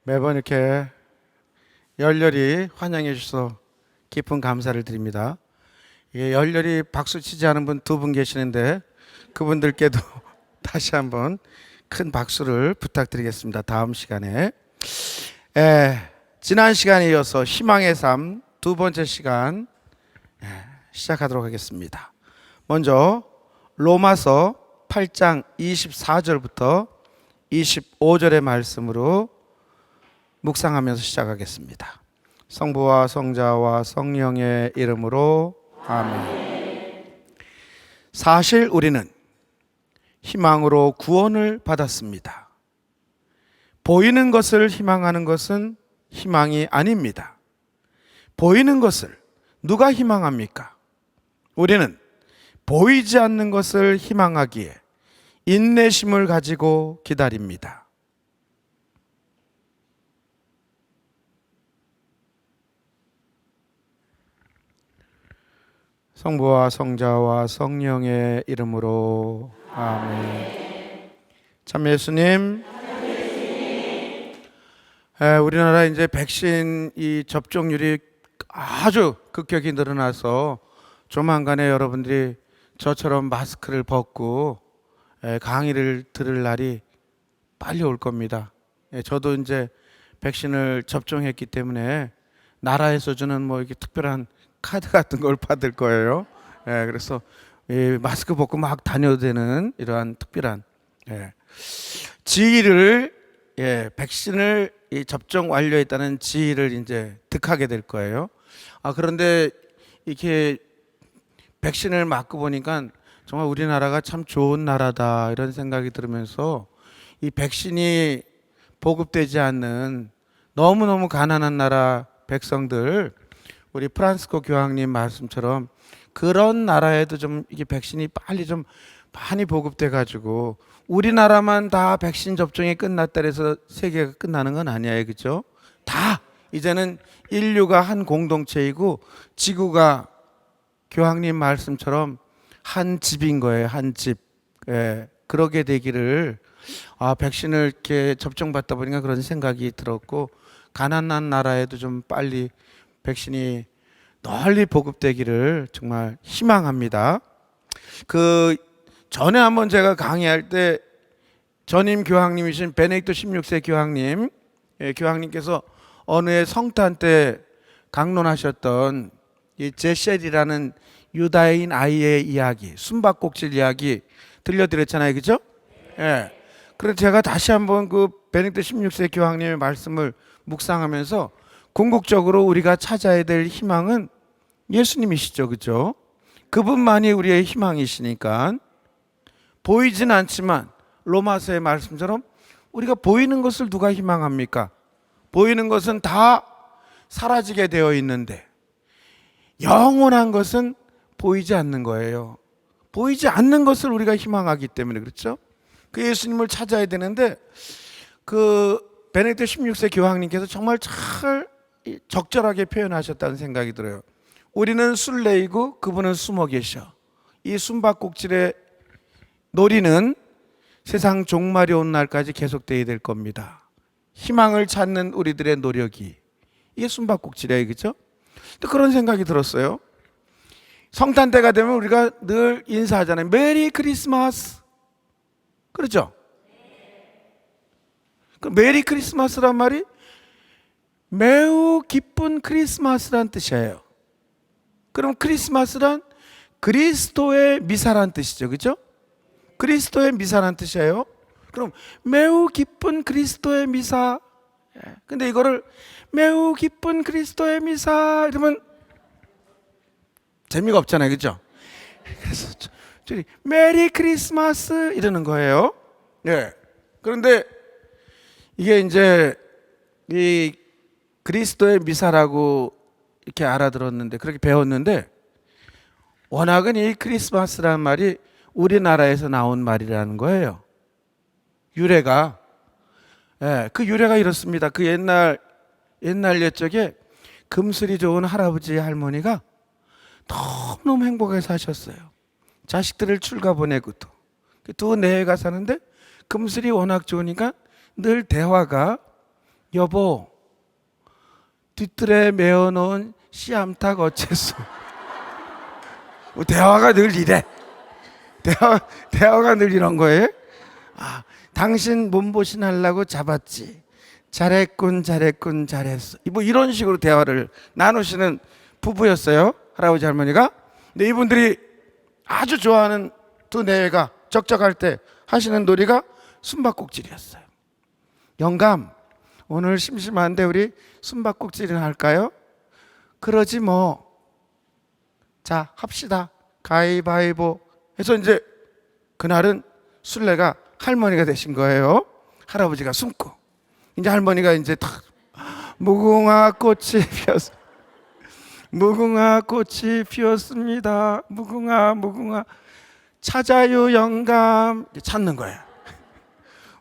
매번 이렇게 열렬히 환영해 주셔서 깊은 감사를 드립니다. 열렬히 박수 치지 않은 분 두 분 계시는데 그분들께도 다시 한번 큰 박수를 부탁드리겠습니다. 다음 시간에 지난 시간에 이어서 희망의 삶 두 번째 시간 시작하도록 하겠습니다. 먼저 로마서 8장 24절부터 25절의 말씀으로 묵상하면서 시작하겠습니다. 성부와 성자와 성령의 이름으로 아멘. 사실 우리는 희망으로 구원을 받았습니다. 보이는 것을 희망하는 것은 희망이 아닙니다. 보이는 것을 누가 희망합니까? 우리는 보이지 않는 것을 희망하기에 인내심을 가지고 기다립니다. 성부와 성자와 성령의 이름으로 아멘. 참 예수님, 우리나라 이제 백신 이 접종률이 아주 급격히 늘어나서 조만간에 여러분들이 저처럼 마스크를 벗고 강의를 들을 날이 빨리 올 겁니다. 저도 이제 백신을 접종했기 때문에 나라에서 주는 뭐 이렇게 특별한 카드 같은 걸 받을 거예요. 그래서 마스크 벗고 막 다녀도 되는 이러한 특별한 지위를 백신을 접종 완료했다는 지위를 이제 득하게 될 거예요. 그런데 이렇게 백신을 맞고 보니까 정말 우리나라가 참 좋은 나라다 이런 생각이 들으면서 이 백신이 보급되지 않는 너무너무 가난한 나라 백성들, 우리 프란시스코 교황님 말씀처럼 그런 나라에도 좀 이게 백신이 빨리 좀 많이 보급돼 가지고 우리나라만 다 백신 접종이 끝났다 해서 세계가 끝나는 건 아니에요. 그렇죠? 다 이제는 인류가 한 공동체이고 지구가 교황님 말씀처럼 한 집인 거예요. 한 집. 그러게 되기를 백신을 이렇게 접종받다 보니까 그런 생각이 들었고, 가난한 나라에도 좀 빨리 백신이 널리 보급되기를 정말 희망합니다. 그 전에 한번 제가 강의할 때 전임 교황님이신 베네딕토 16세 교황님, 교황님께서 어느 해 성탄 때 강론하셨던 이 제셀이라는 유다인 아이의 이야기, 숨바꼭질 이야기 들려드렸잖아요, 그죠? 그래서 제가 다시 한번 그 베네딕토 16세 교황님의 말씀을 묵상하면서 궁극적으로 우리가 찾아야 될 희망은 예수님이시죠, 그죠? 그분만이 우리의 희망이시니까 보이진 않지만 로마서의 말씀처럼 우리가 보이는 것을 누가 희망합니까? 보이는 것은 다 사라지게 되어 있는데 영원한 것은 보이지 않는 거예요. 보이지 않는 것을 우리가 희망하기 때문에 그렇죠? 그 예수님을 찾아야 되는데 그 베네딕토 16세 교황님께서 정말 잘 적절하게 표현하셨다는 생각이 들어요. 우리는 술래이고 그분은 숨어 계셔. 이 숨바꼭질의 놀이는 세상 종말이 온 날까지 계속되어야 될 겁니다. 희망을 찾는 우리들의 노력이 이게 숨바꼭질이에요, 그렇죠? 또 그런 생각이 들었어요. 성탄 때가 되면 우리가 늘 인사하잖아요. 메리 크리스마스. 그렇죠? 그 메리 크리스마스란 말이 매우 기쁜 크리스마스란 뜻이에요. 그럼 크리스마스란 그리스도의 미사란 뜻이죠, 그렇죠? 그리스도의 미사란 뜻이에요. 그럼 매우 기쁜 그리스도의 미사. 근데 이거를 매우 기쁜 그리스도의 미사 이러면 재미가 없잖아요, 그렇죠? 그래서 메리 크리스마스 이러는 거예요. 그런데 이게 이제 이 그리스도의 미사라고 이렇게 알아들었는데, 그렇게 배웠는데, 워낙은 이 크리스마스라는 말이 우리나라에서 나온 말이라는 거예요. 유래가. 그 유래가 이렇습니다. 그 옛날 옛적에 금슬이 좋은 할아버지 할머니가 너무너무 행복하게 사셨어요. 자식들을 출가 보내고 또 내외가 사는데 금슬이 워낙 좋으니까 늘 대화가 여보, 뒤뜰에 메어놓은 씨암탉 어째서? 대화가 늘 이래. 대화가 늘 이런 거예요. 아, 당신 몸보신 하려고 잡았지. 잘했군, 잘했군, 잘했어. 뭐 이런 식으로 대화를 나누시는 부부였어요, 할아버지 할머니가. 근데 이분들이 아주 좋아하는 두 내외가 적적할 때 하시는 놀이가 숨바꼭질이었어요. 영감, 오늘 심심한데 우리 숨바꼭질이나 할까요? 그러지 뭐. 자, 합시다. 가위바위보 해서 이제 그날은 술래가 할머니가 되신 거예요. 할아버지가 숨고 이제 할머니가 이제 탁 무궁화 꽃이 피었어. 무궁화 꽃이 피었습니다. 무궁화 무궁화 찾아요 영감. 찾는 거야.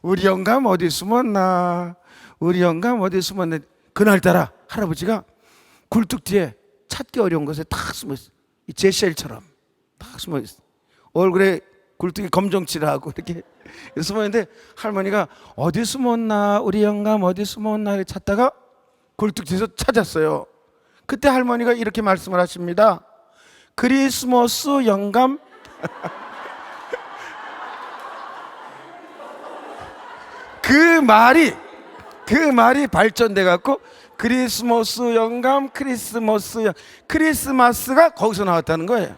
우리 영감 어디 숨었나? 우리 영감 어디 숨었나? 그날따라 할아버지가 굴뚝 뒤에 찾기 어려운 곳에 탁 숨어있어. 이 제시엘처럼 탁 숨어있어. 얼굴에 굴뚝에 검정칠하고 이렇게 숨어있는데 할머니가 어디 숨었나? 우리 영감 어디 숨었나? 찾다가 굴뚝 뒤에서 찾았어요. 그때 할머니가 이렇게 말씀을 하십니다. 크리스마스 영감. 그 말이 발전돼 갖고 크리스마스 영감, 크리스마스가 거기서 나왔다는 거예요.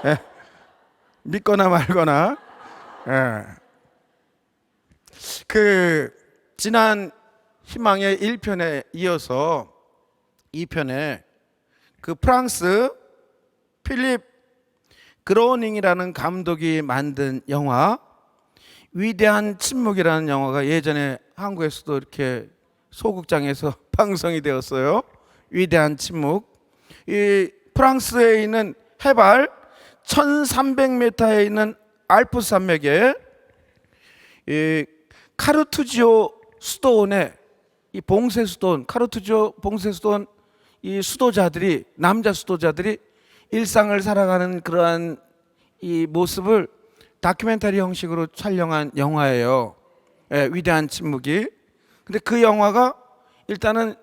예. 믿거나 말거나. 예. 그 지난 희망의 1편에 이어서 2편에 그 프랑스 필립 그로닝이라는 감독이 만든 영화 위대한 침묵이라는 영화가 예전에 한국에서도 이렇게 소극장에서 방송이 되었어요. 위대한 침묵. 이 프랑스에 있는 해발 1300m에 있는 알프스 산맥에 이 카르투지오 수도원에 이 봉쇄 수도원, 카르투지오 봉쇄 수도원 이 수도자들이 남자 수도자들이 일상을 살아가는 그러한 이 모습을 다큐멘터리 형식으로 촬영한 영화예요. 예, 위대한 침묵이. 근데 그 영화가 일단은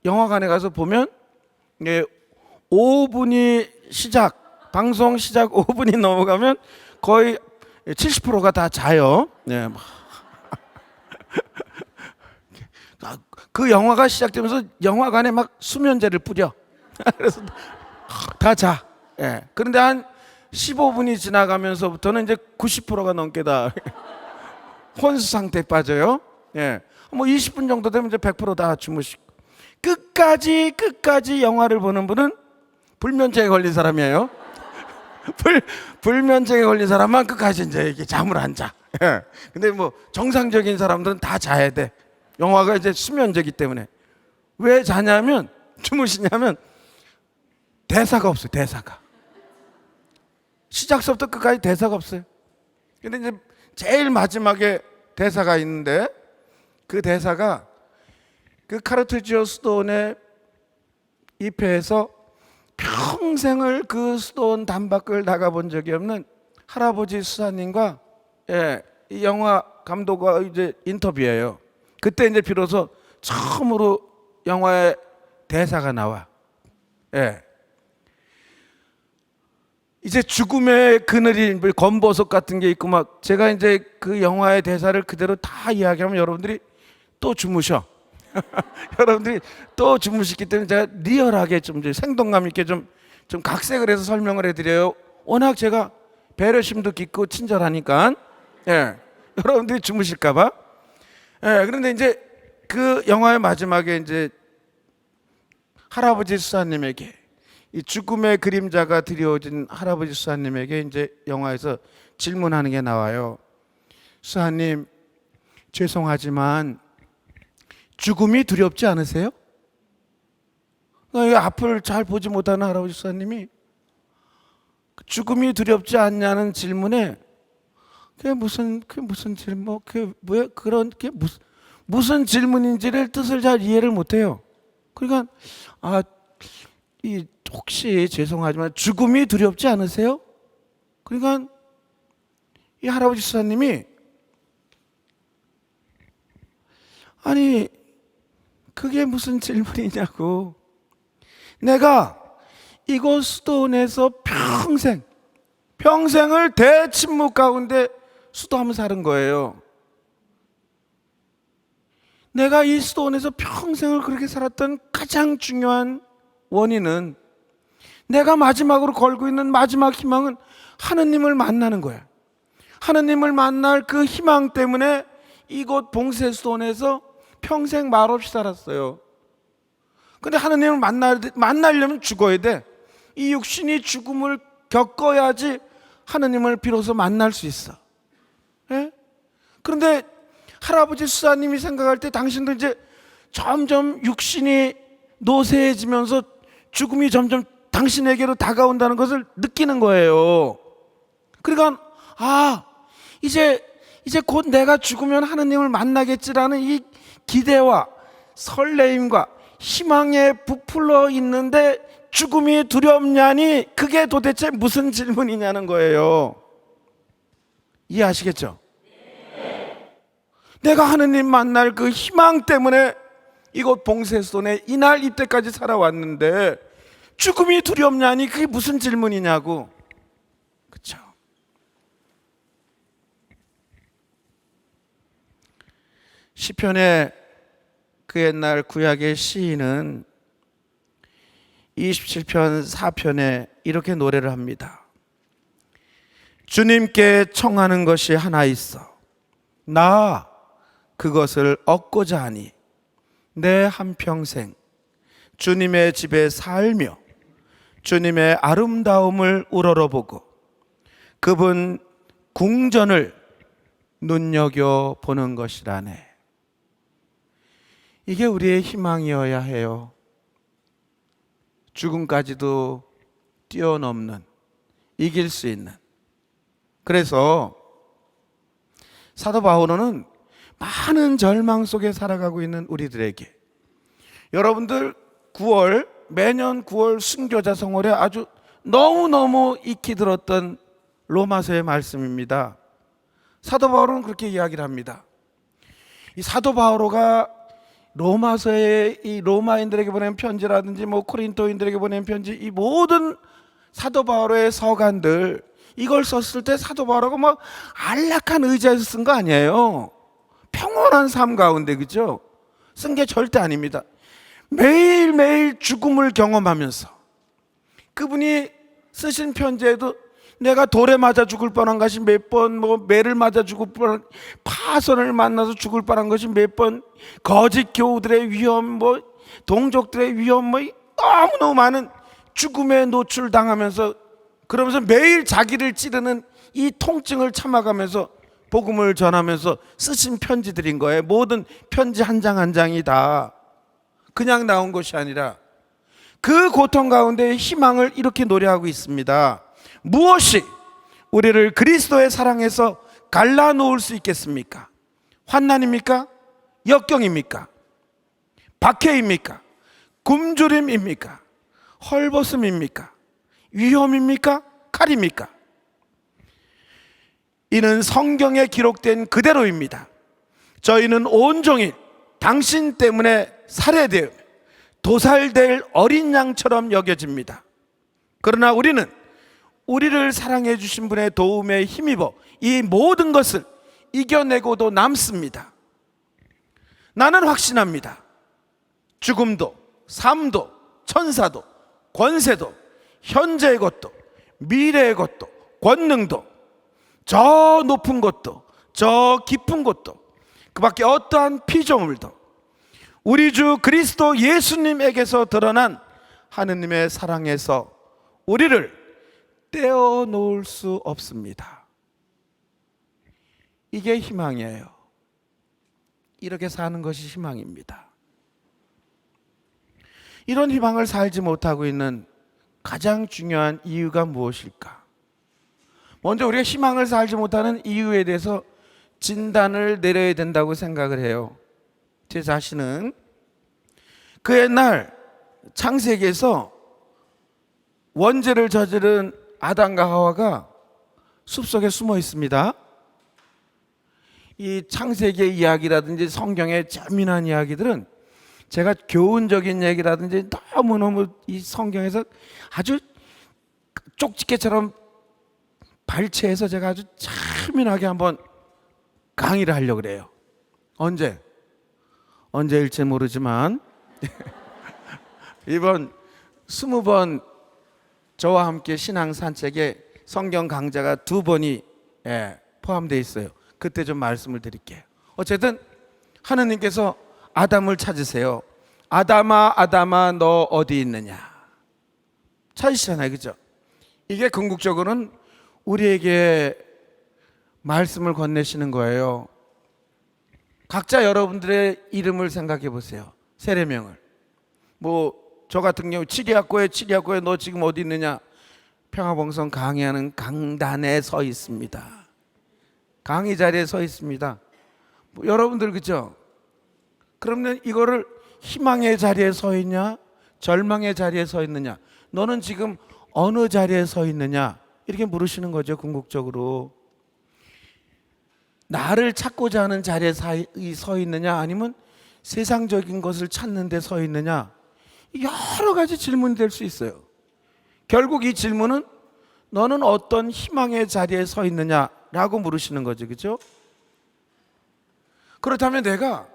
영화관에 가서 보면 예, 5분이 방송 시작 5분이 넘어가면 거의 70%가 다 자요. 예. 그 영화가 시작되면서 영화관에 막 수면제를 뿌려. 그래서 다 자. 예. 그런데 한 15분이 지나가면서부터는 이제 90%가 넘게 다 혼수 상태에 빠져요. 예. 뭐 20분 정도 되면 이제 100%다 주무시고. 끝까지 영화를 보는 분은 불면증에 걸린 사람이에요. 불면증에 걸린 사람만 끝까지 이제 이렇게 잠을 안 자. 예. 근데 뭐 정상적인 사람들은 다 자야 돼. 영화가 이제 수면제기 때문에. 왜 자냐면, 주무시냐면 대사가 없어요. 대사가. 시작서부터 끝까지 대사가 없어요. 근데 이제 제일 마지막에 대사가 있는데 그 대사가 그 카르투지오 수도원에 입회해서 평생을 그 수도원 단밖을 나가본 적이 없는 할아버지 수사님과 예, 이 영화 감독과 이제 인터뷰예요. 그때 이제 비로소 처음으로 영화의 대사가 나와. 예. 이제 죽음의 그늘이 검버섯 같은 게 있고 막 제가 이제 그 영화의 대사를 그대로 다 이야기하면 여러분들이 또 주무셔. 여러분들이 또 주무시기 때문에 제가 리얼하게 좀 생동감 있게 좀 각색을 해서 설명을 해드려요. 워낙 제가 배려심도 깊고 친절하니까. 예. 여러분들이 주무실까봐. 예. 그런데 이제 그 영화의 마지막에 이제 할아버지 수사님에게 이 죽음의 그림자가 드리워진 할아버지 수사님에게 이제 영화에서 질문하는 게 나와요. 수사님, 죄송하지만 죽음이 두렵지 않으세요? 앞을 잘 보지 못하는 할아버지 수사님이 죽음이 두렵지 않냐는 질문에 그게 무슨 질문, 왜 그런 게 무슨 질문인지를 뜻을 잘 이해를 못해요. 그러니까 혹시 죄송하지만 죽음이 두렵지 않으세요? 그러니까 이 할아버지 수사님이 아니 그게 무슨 질문이냐고. 내가 이곳 수도원에서 평생을 대침묵 가운데 수도하면서 사는 거예요. 내가 이 수도원에서 평생을 그렇게 살았던 가장 중요한 원인은, 내가 마지막으로 걸고 있는 마지막 희망은 하느님을 만나는 거야. 하느님을 만날 그 희망 때문에 이곳 봉쇄수도원에서 평생 말없이 살았어요. 근데 하느님을 만나려면 죽어야 돼. 이 육신이 죽음을 겪어야지 하느님을 비로소 만날 수 있어. 예? 그런데 할아버지 수사님이 생각할 때 당신도 이제 점점 육신이 노쇠해지면서 죽음이 점점 당신에게로 다가온다는 것을 느끼는 거예요. 그러니까 이제 곧 내가 죽으면 하느님을 만나겠지라는 이 기대와 설레임과 희망에 부풀어 있는데 죽음이 두렵냐니, 그게 도대체 무슨 질문이냐는 거예요. 이해하시겠죠? 내가 하느님 만날 그 희망 때문에 이곳 봉쇄수도원에 이날 이때까지 살아왔는데 죽음이 두렵냐니, 그게 무슨 질문이냐고. 그렇죠? 시편의 그 옛날 구약의 시인은 27편 4편에 이렇게 노래를 합니다. 주님께 청하는 것이 하나 있어. 나 그것을 얻고자 하니 내 한평생 주님의 집에 살며 주님의 아름다움을 우러러보고 그분 궁전을 눈여겨보는 것이라네. 이게 우리의 희망이어야 해요. 죽음까지도 뛰어넘는, 이길 수 있는. 그래서 사도 바오로는 많은 절망 속에 살아가고 있는 우리들에게, 여러분들 매년 9월 순교자 성월에 아주 너무너무 익히 들었던 로마서의 말씀입니다. 사도 바오로는 그렇게 이야기를 합니다. 이 사도 바오로가 로마서의 이 로마인들에게 보낸 편지라든지 코린토인들에게 보낸 편지, 이 모든 사도 바오로의 서간들, 이걸 썼을 때 사도 바오로가 안락한 의자에서 쓴 거 아니에요. 평온한 삶 가운데, 그죠? 쓴 게 절대 아닙니다. 매일매일 죽음을 경험하면서, 그분이 쓰신 편지에도 내가 돌에 맞아 죽을 뻔한 것이 몇 번, 매를 맞아 죽을 뻔한, 파선을 만나서 죽을 뻔한 것이 몇 번, 거짓 교우들의 위험, 동족들의 위험, 너무너무 많은 죽음에 노출당하면서, 그러면서 매일 자기를 찌르는 이 통증을 참아가면서 복음을 전하면서 쓰신 편지들인 거예요. 모든 편지 한 장 한 장이 다 그냥 나온 것이 아니라 그 고통 가운데 희망을 이렇게 노래하고 있습니다. 무엇이 우리를 그리스도의 사랑에서 갈라놓을 수 있겠습니까? 환난입니까? 역경입니까? 박해입니까? 굶주림입니까? 헐벗음입니까? 위험입니까? 칼입니까? 이는 성경에 기록된 그대로입니다. 저희는 온종일 당신 때문에 살해되어 도살될 어린 양처럼 여겨집니다. 그러나 우리는 우리를 사랑해 주신 분의 도움에 힘입어 이 모든 것을 이겨내고도 남습니다. 나는 확신합니다. 죽음도 삶도 천사도 권세도 현재의 것도 미래의 것도 권능도 저 높은 것도 저 깊은 것도 그 밖에 어떠한 피조물도 우리 주 그리스도 예수님에게서 드러난 하느님의 사랑에서 우리를 떼어놓을 수 없습니다. 이게 희망이에요. 이렇게 사는 것이 희망입니다. 이런 희망을 살지 못하고 있는 가장 중요한 이유가 무엇일까? 먼저 우리가 희망을 살지 못하는 이유에 대해서 진단을 내려야 된다고 생각을 해요. 제 자신은 그 옛날 창세기에서 원죄를 저지른 아담과 하와가 숲속에 숨어 있습니다. 이 창세기의 이야기라든지 성경의 재미난 이야기들은 제가 교훈적인 얘기라든지 너무너무 이 성경에서 아주 쪽집게처럼 발췌해서 제가 아주 참신하게 한번 강의를 하려고 그래요. 언제일지 모르지만 이번 20번 저와 함께 신앙 산책에 성경 강좌가 2번이 포함되어 있어요. 그때 좀 말씀을 드릴게요. 어쨌든 하느님께서 아담을 찾으세요. 아담아 아담아 너 어디 있느냐 찾으시잖아요. 그죠? 이게 궁극적으로는 우리에게 말씀을 건네시는 거예요. 각자 여러분들의 이름을 생각해 보세요. 세례명을. 뭐 저 같은 경우 치리학고에 너 지금 어디 있느냐? 평화봉성 강의하는 강단에 서 있습니다. 강의 자리에 서 있습니다. 뭐 여러분들 그죠? 그러면 이거를 희망의 자리에 서 있냐? 절망의 자리에 서 있느냐? 너는 지금 어느 자리에 서 있느냐? 이렇게 물으시는 거죠. 궁극적으로 나를 찾고자 하는 자리에 서 있느냐, 아니면 세상적인 것을 찾는 데 서 있느냐, 여러 가지 질문이 될 수 있어요. 결국 이 질문은 너는 어떤 희망의 자리에 서 있느냐라고 물으시는 거죠. 그렇죠? 그렇다면 내가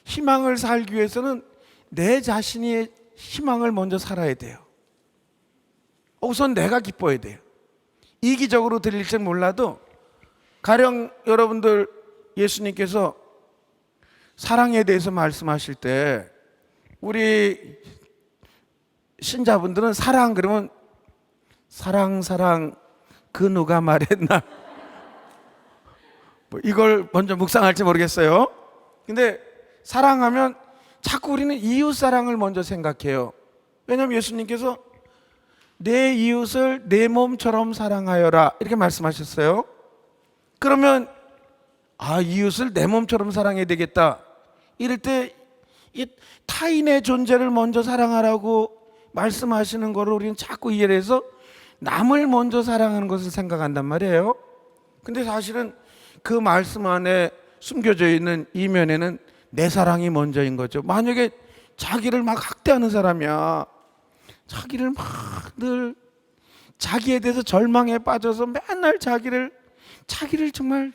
희망을 살기 위해서는 내 자신이 희망을 먼저 살아야 돼요. 우선 내가 기뻐야 돼요. 이기적으로 들릴지 몰라도 가령 여러분들 예수님께서 사랑에 대해서 말씀하실 때 우리 신자분들은 사랑 그러면 사랑 그 누가 말했나 뭐 이걸 먼저 묵상할지 모르겠어요. 근데 사랑하면 자꾸 우리는 이웃 사랑을 먼저 생각해요. 왜냐하면 예수님께서 내 이웃을 내 몸처럼 사랑하여라 이렇게 말씀하셨어요. 그러면 이웃을 내 몸처럼 사랑해야 되겠다 이럴 때 이 타인의 존재를 먼저 사랑하라고 말씀하시는 거를 우리는 자꾸 이해를 해서 남을 먼저 사랑하는 것을 생각한단 말이에요. 근데 사실은 그 말씀 안에 숨겨져 있는 이면에는 내 사랑이 먼저인 거죠. 만약에 자기를 막 학대하는 사람이야, 자기를 막 늘 자기에 대해서 절망에 빠져서 맨날 자기를 정말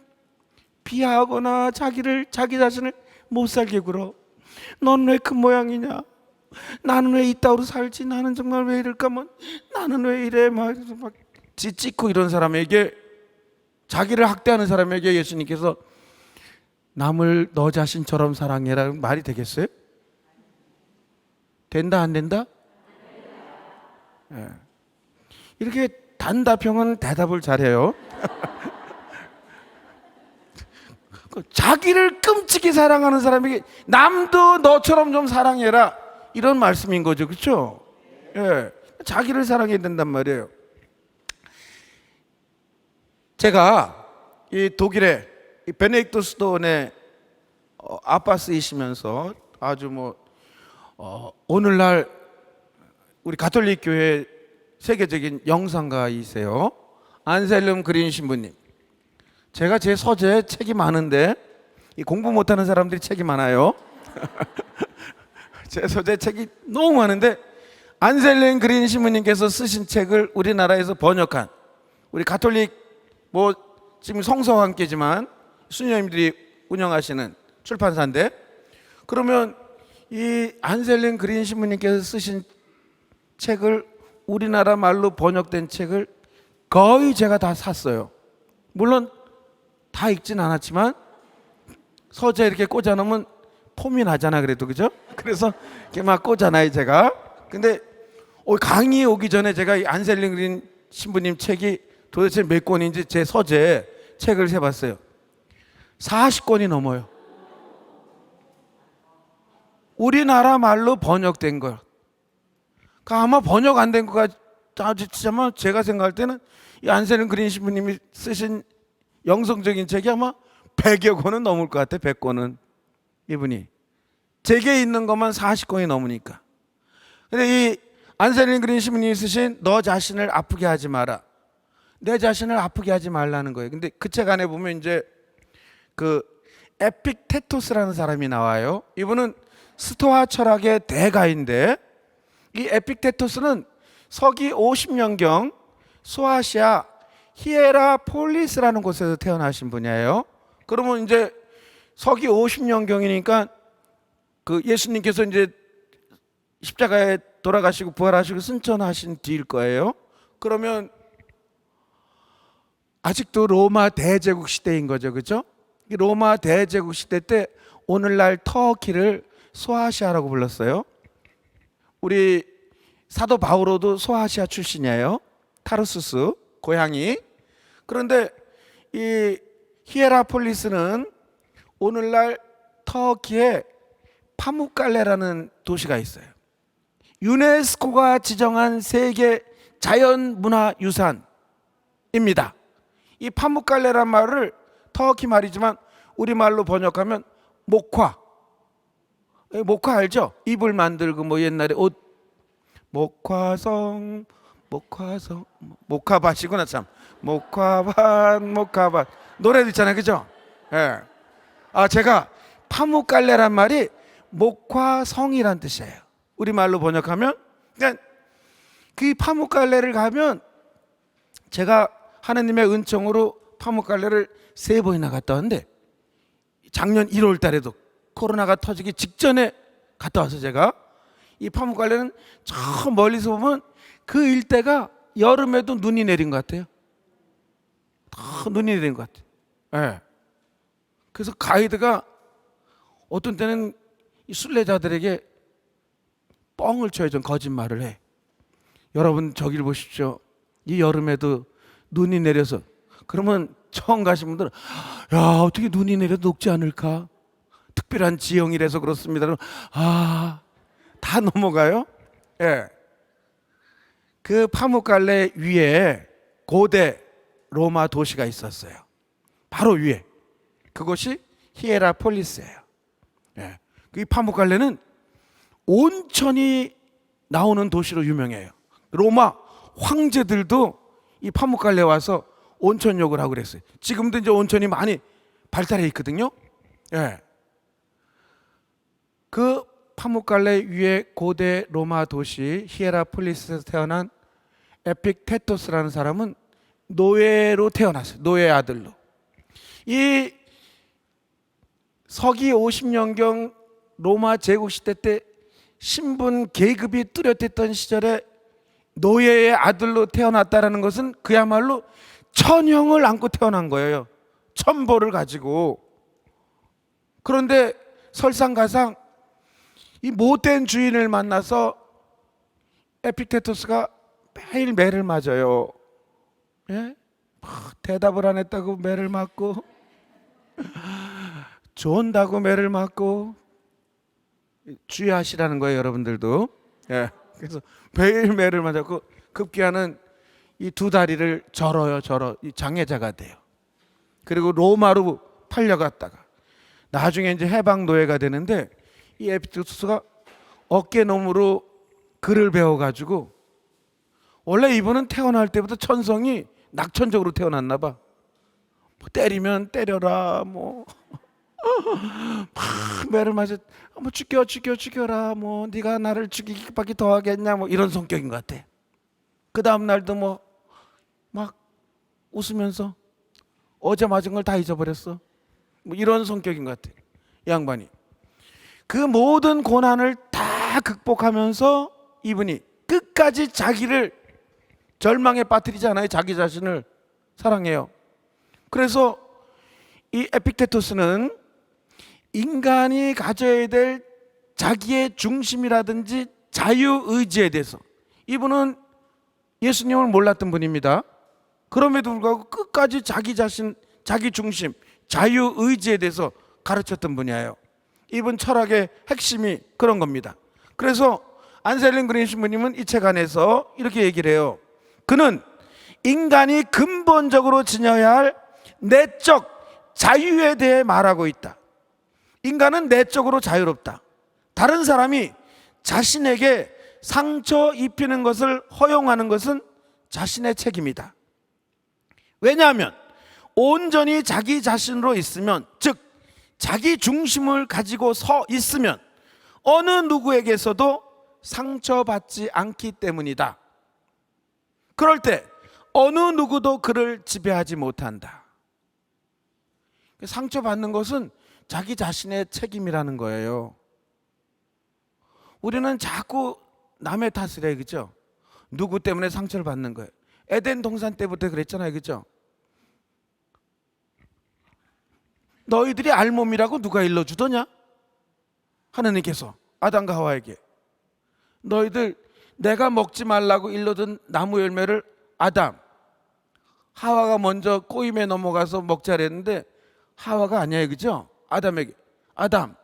비하하거나 자기 자신을 못 살게 굴어. 넌 왜 그 모양이냐? 나는 왜 이따위로 살지? 나는 정말 왜 이럴까? 뭐 나는 왜 이래? 막 찢고 이런 사람에게, 자기를 학대하는 사람에게 예수님께서 남을 너 자신처럼 사랑해라 말이 되겠어요? 된다 안 된다? 네. 이렇게 단답형은 대답을 잘해요. 자기를 끔찍이 사랑하는 사람에게 남도 너처럼 좀 사랑해라 이런 말씀인 거죠. 그렇죠? 예. 자기를 사랑해야 된단 말이에요. 제가 이 독일의 베네딕토 수도원의 아빠스이시면서 아주 오늘날 우리 가톨릭 교회 세계적인 영상가이세요. 안셀름 그린 신부님. 제가 제 서재에 책이 많은데 공부 못하는 사람들이 책이 많아요. 제 서재에 책이 너무 많은데 안셀름 그린 신부님께서 쓰신 책을 우리나라에서 번역한 우리 가톨릭 지금 성서와 함께지만 수녀님들이 운영하시는 출판사인데, 그러면 이 안셀름 그린 신부님께서 쓰신 책을 우리나라 말로 번역된 책을 거의 제가 다 샀어요. 물론 다 읽진 않았지만 서재에 이렇게 꽂아놓으면 폼이 나잖아. 그래도 그죠? 그래서 이렇게 막 꽂아놔요 제가. 근데 강의 오기 전에 제가 이 안셀름 그린 신부님 책이 도대체 몇 권인지 제 서재에 책을 세봤어요. 40권이 넘어요. 우리나라 말로 번역된 걸. 아마 번역 안 된 거가 아마 제가 생각할 때는 이 안셀름 그린 신부님이 쓰신 영성적인 책이 아마 100여 권은 넘을 것 같아. 100권은 이분이 제게 있는 것만 40권이 넘으니까. 근데 이 안셀름 그린 신부님이 쓰신 너 자신을 아프게 하지 마라, 내 자신을 아프게 하지 말라는 거예요. 근데 그 책 안에 보면 이제 그 에픽테토스라는 사람이 나와요. 이분은 스토아 철학의 대가인데, 이 에픽테토스는 서기 50년경 소아시아 히에라폴리스라는 곳에서 태어나신 분이에요. 그러면 이제 서기 50년경이니까 그 예수님께서 이제 십자가에 돌아가시고 부활하시고 승천하신 뒤일 거예요. 그러면 아직도 로마 대제국 시대인 거죠, 그렇죠? 로마 대제국 시대 때 오늘날 터키를 소아시아라고 불렀어요. 우리 사도 바오로도 소아시아 출신이에요. 타르수스 고향이. 그런데 이 히에라폴리스는 오늘날 터키의 파묵갈레라는 도시가 있어요. 유네스코가 지정한 세계 자연문화유산입니다. 이 파묵갈레란 말을 터키 말이지만 우리말로 번역하면 목화. 목화 알죠? 이불 만들고 뭐 옛날에 옷 목화성 목화밭이구나 참. 목화밭 노래도 있잖아요, 그죠? 예. 제가 파묵갈레란 말이 목화성이란 뜻이에요. 우리말로 번역하면. 그러니까 그 파묵갈레를 가면 제가 하느님의 은총으로 파묵갈레를 3번이나 갔다 왔는데 작년 1월 달에도 코로나가 터지기 직전에 갔다 와서 제가 이 파묵갈레는 저 멀리서 보면 그 일대가 여름에도 눈이 내린 것 같아요. 눈이 내린 것 같아요. 네. 그래서 가이드가 어떤 때는 이 순례자들에게 뻥을 쳐요. 좀 거짓말을 해. 여러분 저길 보십시오. 이 여름에도 눈이 내려서. 그러면 처음 가신 분들은 야, 어떻게 눈이 내려도 녹지 않을까? 특별한 지형이라서 그렇습니다. 다 넘어가요. 예. 그 파묵갈레 위에 고대 로마 도시가 있었어요. 바로 위에. 그곳이 히에라폴리스예요. 예. 이 파묵갈레는 온천이 나오는 도시로 유명해요. 로마 황제들도 이 파묵갈레 와서 온천욕을 하고 그랬어요. 지금도 이제 온천이 많이 발달해 있거든요. 예. 그 파묵갈레 위에 고대 로마 도시 히에라폴리스에서 태어난 에픽테토스라는 사람은 노예로 태어났어요. 노예 아들로. 이 서기 50년경 로마 제국 시대 때 신분 계급이 뚜렷했던 시절에 노예의 아들로 태어났다는 것은 그야말로 천형을 안고 태어난 거예요. 천보를 가지고. 그런데 설상가상 이 못된 주인을 만나서 에픽테토스가 매일 매를 맞아요. 예? 대답을 안 했다고 매를 맞고 좋은다고 매를 맞고. 주의하시라는 거예요, 여러분들도. 예. 그래서 매일 매를 맞았고 급기야는 이 2다리를 절어요. 이 장애자가 돼요. 그리고 로마로 팔려갔다가 나중에 이제 해방 노예가 되는데 이 에픽테토스가 어깨너머로 글을 배워가지고, 원래 이분은 태어날 때부터 천성이 낙천적으로 태어났나 봐. 뭐 때리면 때려라, 뭐 매를 맞아, 뭐 죽여라, 뭐 네가 나를 죽이기밖에 더 하겠냐, 뭐 이런 성격인 것 같아. 그 다음 날도 뭐 막 웃으면서 어제 맞은 걸 다 잊어버렸어, 뭐 이런 성격인 것 같아, 이 양반이. 그 모든 고난을 다 극복하면서 이분이 끝까지 자기를 절망에 빠뜨리지 않아요. 자기 자신을 사랑해요. 그래서 이 에픽테토스는 인간이 가져야 될 자기의 중심이라든지 자유의지에 대해서, 이분은 예수님을 몰랐던 분입니다. 그럼에도 불구하고 끝까지 자기 자신, 자기 중심, 자유의지에 대해서 가르쳤던 분이에요. 이분 철학의 핵심이 그런 겁니다. 그래서 안셀린 그린 신부님은 이 책 안에서 이렇게 얘기를 해요. 그는 인간이 근본적으로 지녀야 할 내적 자유에 대해 말하고 있다. 인간은 내적으로 자유롭다. 다른 사람이 자신에게 상처 입히는 것을 허용하는 것은 자신의 책임이다. 왜냐하면 온전히 자기 자신으로 있으면, 즉 자기 중심을 가지고 서 있으면 어느 누구에게서도 상처받지 않기 때문이다. 그럴 때 어느 누구도 그를 지배하지 못한다. 상처받는 것은 자기 자신의 책임이라는 거예요. 우리는 자꾸 남의 탓을 해, 그죠? 누구 때문에 상처를 받는 거예요. 에덴 동산 때부터 그랬잖아요, 그죠? 너희들이 알몸이라고 누가 일러주더냐? 하나님께서 아담과 하와에게. 너희들 내가 먹지 말라고 일러준 나무 열매를 아담, 하와가 먼저 꼬임에 넘어가서 먹자 그랬는데 하와가 아니에요, 그죠? 아담에게, 아담,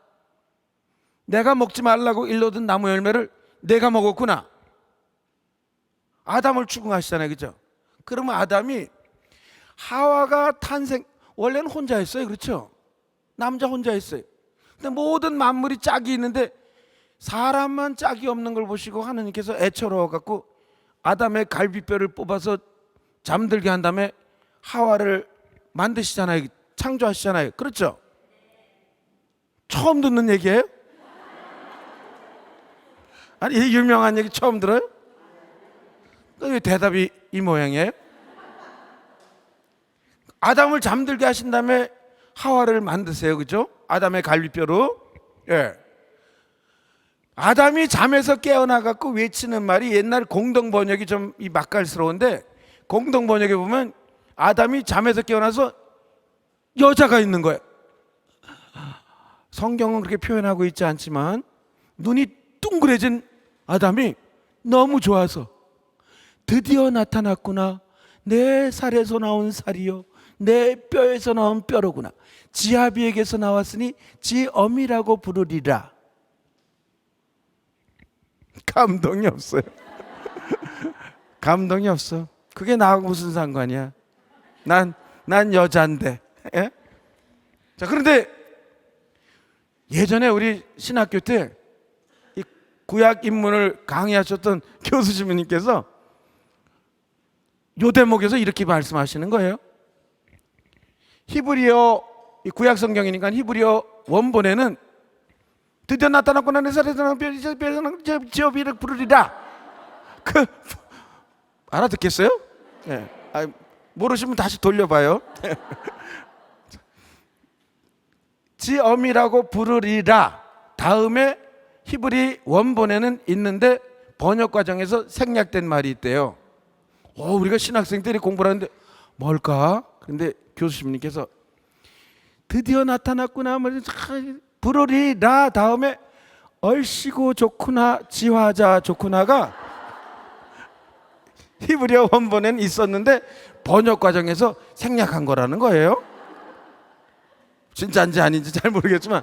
내가 먹지 말라고 일러준 나무 열매를 내가 먹었구나. 아담을 추궁하시잖아요, 그죠? 그러면 아담이 하와가 원래는 혼자였어요, 그렇죠? 남자 혼자였어요. 근데 모든 만물이 짝이 있는데 사람만 짝이 없는 걸 보시고 하나님께서 애처로워 갖고 아담의 갈비뼈를 뽑아서 잠들게 한 다음에 하와를 만드시잖아요, 창조하시잖아요, 그렇죠? 처음 듣는 얘기예요? 아니, 이 유명한 얘기 처음 들어요? 왜 대답이 이 모양이에요? 아담을 잠들게 하신 다음에 하와를 만드세요, 그죠? 아담의 갈비뼈로. 예. 아담이 잠에서 깨어나갖고 외치는 말이 옛날 공동 번역이 좀 맛깔스러운데, 공동 번역에 보면 아담이 잠에서 깨어나서 여자가 있는 거예요. 성경은 그렇게 표현하고 있지 않지만 눈이 둥그레진 아담이 너무 좋아서 드디어 나타났구나. 내 살에서 나온 살이요, 내 뼈에서 나온 뼈로구나. 지 아비에게서 나왔으니 지 어미라고 부르리라. 감동이 없어요. 감동이 없어. 그게 나하고 무슨 상관이야? 난 여자인데. 예? 자, 그런데 예전에 우리 신학교 때 이 구약 인문을 강의하셨던 교수님께서 요 대목에서 이렇게 말씀하시는 거예요. 히브리어, 구약 성경이니까 히브리어 원본에는 드디어 나타났구나, 내 살에서 나온 지어비를 부르리라. 알아듣겠어요? 네. 모르시면 다시 돌려봐요. 지엄이라고 부르리라 다음에 히브리 원본에는 있는데 번역 과정에서 생략된 말이 있대요. 우리가 신학생 때 공부를 하는데 뭘까? 그런데 교수님께서 드디어 나타났구나, 부르리라 다음에 얼씨구 좋구나, 지화자 좋구나가 히브리어 원본에는 있었는데 번역 과정에서 생략한 거라는 거예요. 진짜인지 아닌지 잘 모르겠지만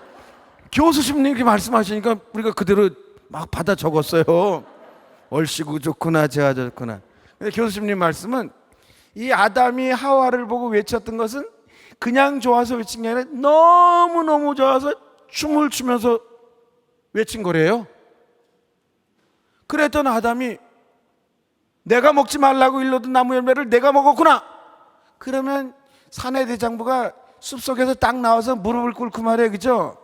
교수님이 이렇게 말씀하시니까 우리가 그대로 막 받아 적었어요. 얼씨구 좋구나, 지화자 좋구나. 근데 교수님 말씀은 이 아담이 하와를 보고 외쳤던 것은 그냥 좋아서 외친 게 아니라 너무너무 좋아서 춤을 추면서 외친 거래요. 그랬던 아담이 내가 먹지 말라고 일러둔 나무 열매를 내가 먹었구나. 그러면 사내 대장부가 숲속에서 딱 나와서 무릎을 꿇고 말해, 그죠?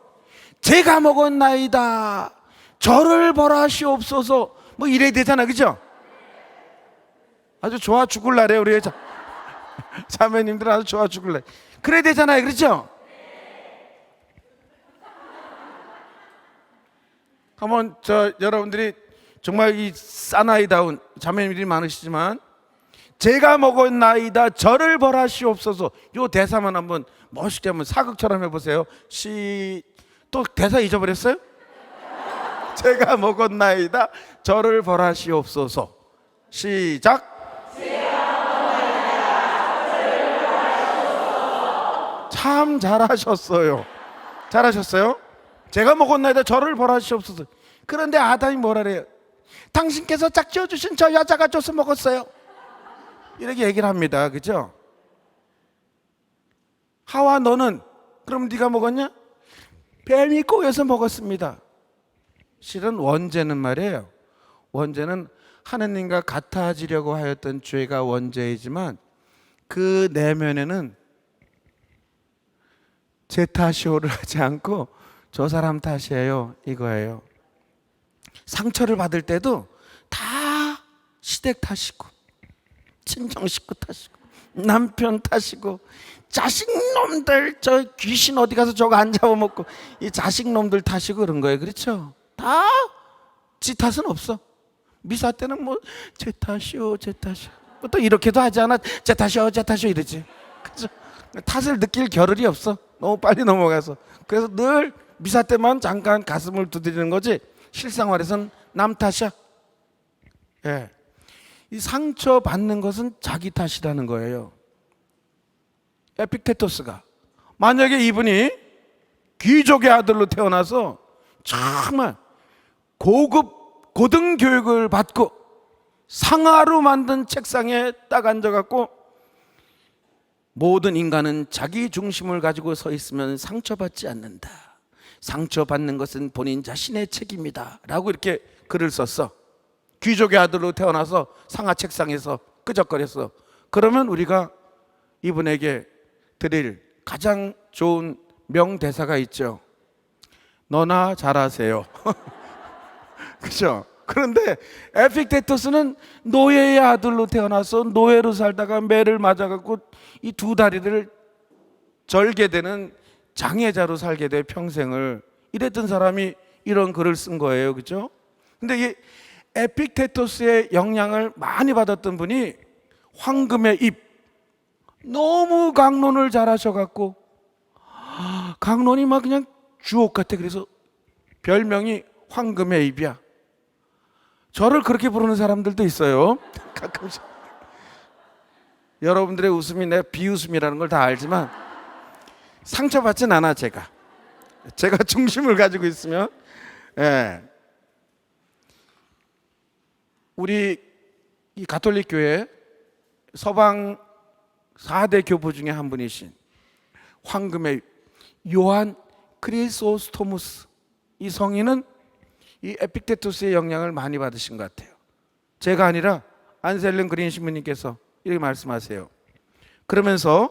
제가 먹었나이다, 저를 벌하시옵소서, 뭐 이래야 되잖아, 그죠? 아주 좋아 죽을라래요, 우리 자매님들 아주 좋아 죽을래. 그래야 되잖아요, 그렇죠? 한번 여러분들이 정말 이 사나이다운 자매님들이 많으시지만 제가 먹었나이다, 저를 벌하시옵소서, 요 대사만 한번 멋있게 한번 사극처럼 해보세요. 또 대사 잊어버렸어요? 제가 먹었나이다, 저를 벌하시옵소서. 시작. 참 잘하셨어요. 잘하셨어요. 제가 먹었나이다, 저를 벌하시옵소서. 그런데 아담이 뭐라 그래요? 당신께서 짝지어 주신 저 여자가 줘서 먹었어요, 이렇게 얘기를 합니다, 그죠? 하와, 너는 그럼 네가 먹었냐? 뱀이 꼬여서 먹었습니다. 실은 원죄는 말이에요, 원죄는 하느님과 같아지려고 하였던 죄가 원죄이지만 그 내면에는 제 탓이오를 하지 않고 저 사람 탓이에요, 이거예요. 상처를 받을 때도 다 시댁 탓이고 친정 식구 탓이고 남편 탓이고 자식놈들 저 귀신 어디 가서 저거 안 잡아먹고 이 자식놈들 탓이고 그런 거예요. 그렇죠? 다 지 탓은 없어. 미사 때는 뭐 제 탓이요 제 탓이요 또 이렇게도 하지 않아. 제 탓이요 제 탓이요 이러지. 그렇죠? 탓을 느낄 겨를이 없어. 너무 빨리 넘어가서. 그래서 늘 미사 때만 잠깐 가슴을 두드리는 거지 실생활에서는 남 탓이야. 예. 이 상처 받는 것은 자기 탓이라는 거예요. 에픽테토스가 만약에 이분이 귀족의 아들로 태어나서 정말 고급 고등교육을 받고 상아로 만든 책상에 딱 앉아갖고 모든 인간은 자기 중심을 가지고 서 있으면 상처받지 않는다. 상처받는 것은 본인 자신의 책임이다 라고 이렇게 글을 썼어. 귀족의 아들로 태어나서 상하 책상에서 끄적거렸어. 그러면 우리가 이분에게 드릴 가장 좋은 명대사가 있죠. 너나 잘하세요. 그렇죠? 그런데 에픽테토스는 노예의 아들로 태어나서 노예로 살다가 매를 맞아갖고 이 두 다리를 절게 되는 장애자로 살게 돼 평생을. 이랬던 사람이 이런 글을 쓴 거예요. 그렇죠? 근데 이 에픽테토스의 영향을 많이 받았던 분이 황금의 입. 너무 강론을 잘하셔갖고 강론이 막 그냥 주옥 같아. 그래서 별명이 황금의 입이야. 저를 그렇게 부르는 사람들도 있어요. 가끔씩. 여러분들의 웃음이 내 비웃음이라는 걸 다 알지만 상처받진 않아. 제가 중심을 가지고 있으면. 예. 우리 이 가톨릭 교회 서방 4대 교부 중에 한 분이신 황금의 요한 크리소스토무스, 이 성인은 이 에픽테토스의 영향을 많이 받으신 것 같아요. 제가 아니라 안셀름 그린 신부님께서 이렇게 말씀하세요. 그러면서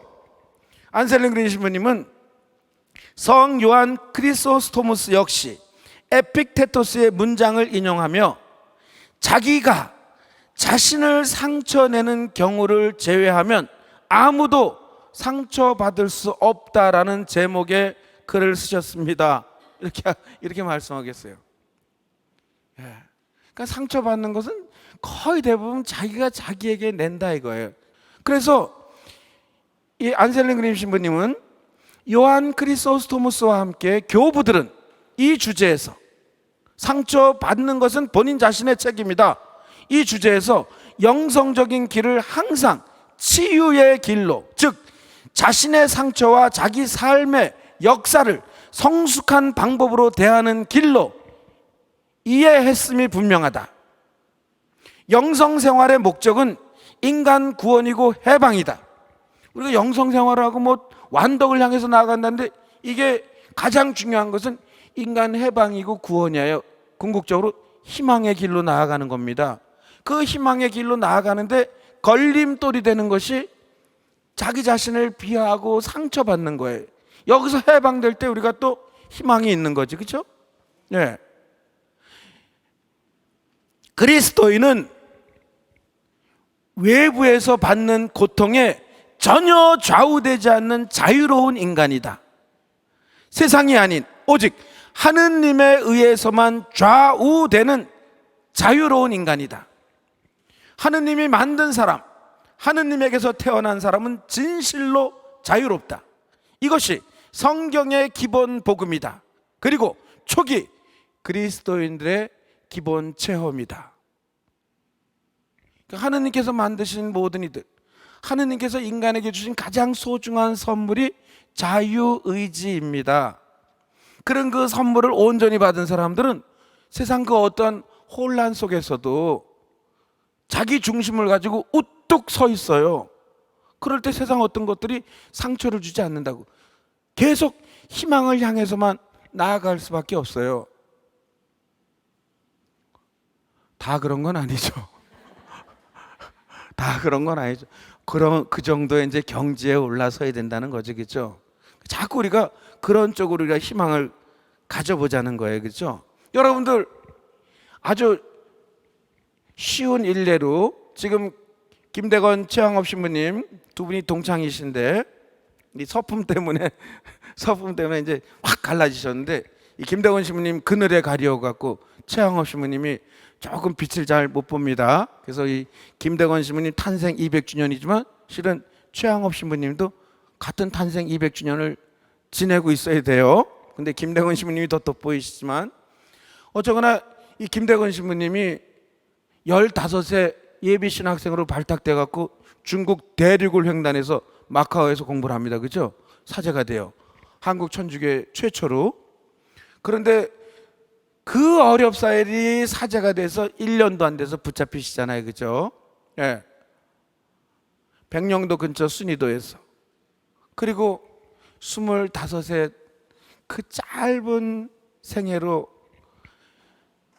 안셀름 그린 신부님은 성 요한 크리소스토무스 역시 에픽테토스의 문장을 인용하며 자기가 자신을 상처내는 경우를 제외하면 아무도 상처받을 수 없다라는 제목의 글을 쓰셨습니다. 이렇게 말씀하겠어요. 예. 그러니까 상처받는 것은 거의 대부분 자기가 자기에게 낸다 이거예요. 그래서 이 안셀름 그림 신부님은 요한 크리소스토무스와 함께 교부들은 이 주제에서 상처받는 것은 본인 자신의 책임이다, 이 주제에서 영성적인 길을 항상 치유의 길로, 즉 자신의 상처와 자기 삶의 역사를 성숙한 방법으로 대하는 길로 이해했음이 분명하다. 영성생활의 목적은 인간 구원이고 해방이다. 우리가 영성생활하고 뭐 완덕을 향해서 나아간다는데 이게 가장 중요한 것은 인간 해방이고 구원이에요. 궁극적으로 희망의 길로 나아가는 겁니다. 그 희망의 길로 나아가는데 걸림돌이 되는 것이 자기 자신을 비하하고 상처받는 거예요. 여기서 해방될 때 우리가 또 희망이 있는 거지. 그렇죠? 네. 그리스도인은 외부에서 받는 고통에 전혀 좌우되지 않는 자유로운 인간이다. 세상이 아닌 오직 하느님에 의해서만 좌우되는 자유로운 인간이다. 하느님이 만든 사람, 하느님에게서 태어난 사람은 진실로 자유롭다. 이것이 성경의 기본 복음이다. 그리고 초기 그리스도인들의 기본 체험이다. 하느님께서 만드신 모든 이들, 하느님께서 인간에게 주신 가장 소중한 선물이 자유의지입니다. 그런 그 선물을 온전히 받은 사람들은 세상 그 어떤 혼란 속에서도 자기 중심을 가지고 우뚝 서 있어요. 그럴 때 세상 어떤 것들이 상처를 주지 않는다고. 계속 희망을 향해서만 나아갈 수밖에 없어요. 다 그런 건 아니죠. 다 그런 건 아니죠. 그 정도의 이제 경지에 올라서야 된다는 거죠. 그렇죠? 자꾸 우리가 그런 쪽으로 우리가 희망을 가져보자는 거예요. 그렇죠? 여러분들, 아주 쉬운 일례로 지금 김대건 최양업 신부님 두 분이 동창이신데 이 서품 때문에 이제 확 갈라지셨는데 이 김대건 신부님 그늘에 가려워 갖고 최양업 신부님이 조금 빛을 잘 못 봅니다. 그래서 이 김대건 신부님 탄생 200주년이지만 실은 최양업 신부님도 같은 탄생 200주년을 지내고 있어야 돼요. 근데 김대건 신부님이 더 돋보이시지만 어쩌거나 이 김대건 신부님이 15세 예비 신학생으로 발탁돼 갖고 중국 대륙을 횡단해서 마카오에서 공부를 합니다. 그죠? 사제가 돼요. 한국 천주교 최초로. 그런데 그 어렵사일이 사제가 돼서 1년도 안 돼서 붙잡히시잖아요. 그죠? 예. 백령도 근처 순이도에서. 그리고 25세 그 짧은 생애로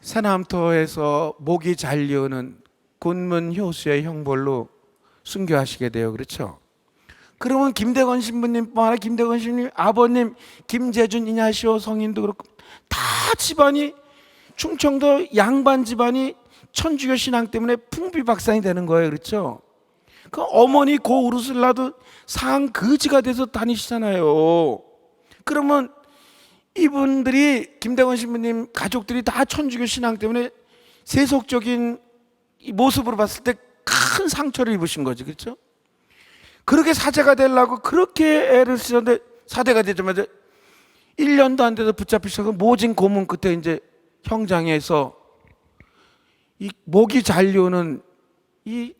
새남토에서 목이 잘리우는 곤문 효수의 형벌로 순교하시게 돼요. 그렇죠? 그러면 김대건 신부님뿐만 아니라 김대건 신부님 아버님 김재준 이냐시오 성인도 그렇고 다 집안이 충청도 양반 집안이 천주교 신앙 때문에 풍비박산이 되는 거예요. 그렇죠? 그 어머니 고 우르슬라도 상 거지가 돼서 다니시잖아요. 그러면 이분들이 김대건 신부님 가족들이 다 천주교 신앙 때문에 세속적인 모습으로 봤을 때 큰 상처를 입으신 거지. 그렇죠? 그렇게 사제가 되려고 그렇게 애를 쓰셨는데 사대가 되자마자 1년도 안 돼서 붙잡히셔서 모진 고문 끝에 이제 형장에서 이 목이 잘려오는 이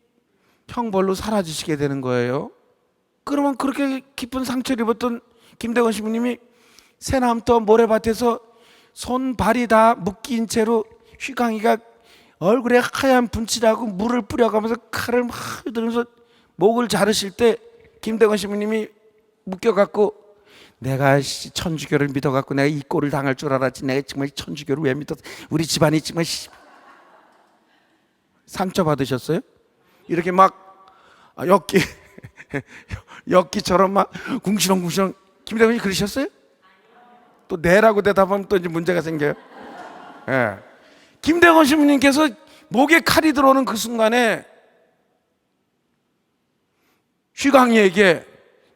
형벌로 사라지시게 되는 거예요. 그러면 그렇게 깊은 상처를 입었던 김대건 신부님이 새남도 모래밭에서 손 발이 다 묶인 채로 휘강이가 얼굴에 하얀 분칠하고 물을 뿌려가면서 칼을 막 들면서 목을 자르실 때 김대건 신부님이 묶여갖고 내가 천주교를 믿어갖고 내가 이 꼴을 당할 줄 알았지. 내가 정말 천주교를 왜 믿었어? 우리 집안이 정말 상처 받으셨어요? 이렇게 막 엽기처럼 막 궁시렁궁시렁 김대건이 그러셨어요? 또 네라고 대답하면 또 이제 문제가 생겨요. 예. 김대건 신부님께서 목에 칼이 들어오는 그 순간에 휘광이에게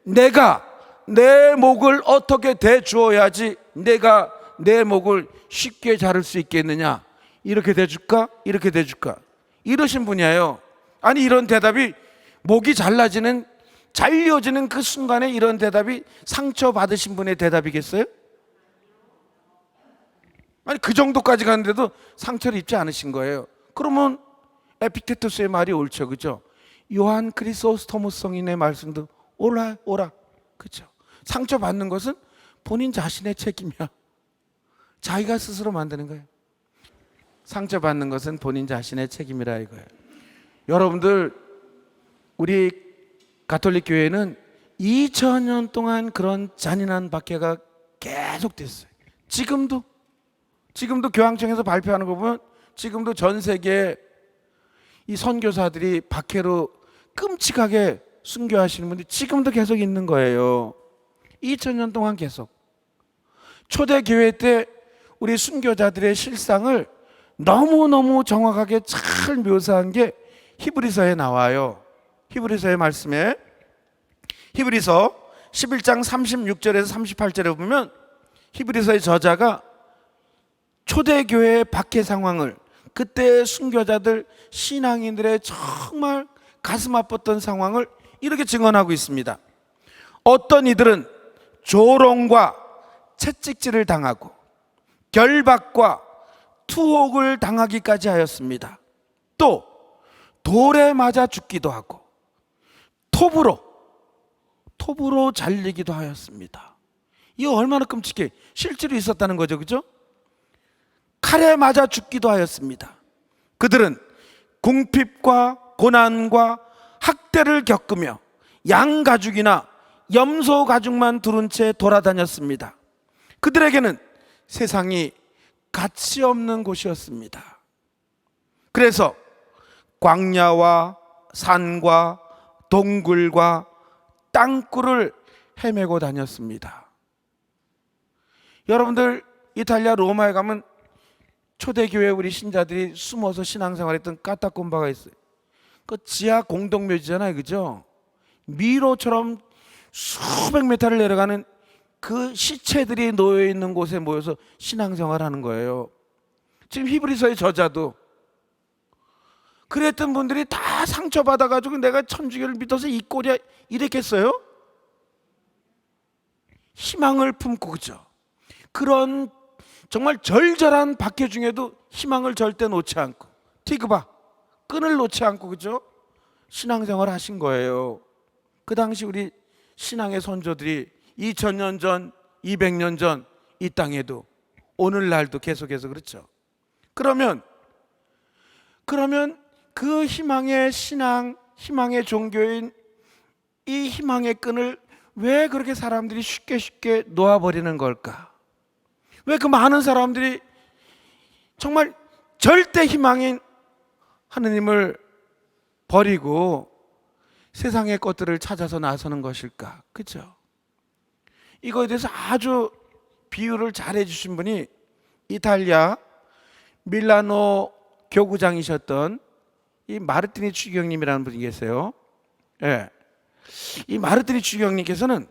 내가 내 목을 어떻게 대주어야지 내가 내 목을 쉽게 자를 수 있겠느냐, 이렇게 대줄까 이렇게 대줄까 이러신 분이에요. 아니 이런 대답이 목이 잘라지는 잘려지는 그 순간에 이런 대답이 상처받으신 분의 대답이겠어요? 아니 그 정도까지 가는데도 상처를 입지 않으신 거예요. 그러면 에피테토스의 말이 옳죠. 그죠? 요한 크리소스토무스 성인의 말씀도 오라 그죠? 상처받는 것은 본인 자신의 책임이야. 자기가 스스로 만드는 거예요. 상처받는 것은 본인 자신의 책임이라 이거예요. 여러분들 우리 가톨릭 교회는 2000년 동안 그런 잔인한 박해가 계속됐어요. 지금도 교황청에서 발표하는 거 보면 지금도 전 세계에 이 선교사들이 박해로 끔찍하게 순교하시는 분들이 지금도 계속 있는 거예요. 2000년 동안 계속. 초대교회 때 우리 순교자들의 실상을 너무너무 정확하게 잘 묘사한 게 히브리서에 나와요. 히브리서의 말씀에 히브리서 11장 36절에서 38절에 보면 히브리서의 저자가 초대교회의 박해 상황을, 그때 순교자들 신앙인들의 정말 가슴 아팠던 상황을 이렇게 증언하고 있습니다. 어떤 이들은 조롱과 채찍질을 당하고 결박과 투옥을 당하기까지 하였습니다. 또 돌에 맞아 죽기도 하고 톱으로 잘리기도 하였습니다. 이거 얼마나 끔찍해. 실제로 있었다는 거죠. 그죠? 칼에 맞아 죽기도 하였습니다. 그들은 궁핍과 고난과 학대를 겪으며 양가죽이나 염소 가죽만 두른 채 돌아다녔습니다. 그들에게는 세상이 가치 없는 곳이었습니다. 그래서 광야와 산과 동굴과 땅굴을 헤매고 다녔습니다. 여러분들 이탈리아 로마에 가면 초대교회 우리 신자들이 숨어서 신앙생활했던 까따꼼바가 있어요. 그 지하 공동묘지잖아요, 그죠? 미로처럼 수백 미터를 내려가는 그 시체들이 놓여 있는 곳에 모여서 신앙생활하는 거예요. 지금 히브리서의 저자도 그랬던 분들이 다 상처받아가지고 내가 천주교를 믿어서 이 꼴이야 이랬겠어요? 희망을 품고, 그죠? 그런 정말 절절한 박해 중에도 희망을 절대 놓지 않고, 티그바, 끈을 놓지 않고, 그죠? 신앙생활 하신 거예요. 그 당시 우리 신앙의 선조들이 2000년 전, 200년 전 이 땅에도 오늘날도 계속해서 그렇죠. 그러면 그 희망의 신앙, 희망의 종교인 이 희망의 끈을 왜 그렇게 사람들이 쉽게 놓아버리는 걸까? 왜 그 많은 사람들이 정말 절대 희망인 하느님을 버리고 세상의 것들을 찾아서 나서는 것일까? 그죠? 이거에 대해서 아주 비유를 잘 해주신 분이 이탈리아 밀라노 교구장이셨던 이 마르티니 추기경님이라는 분이 계세요. 예. 이 마르티니 추기경님께서는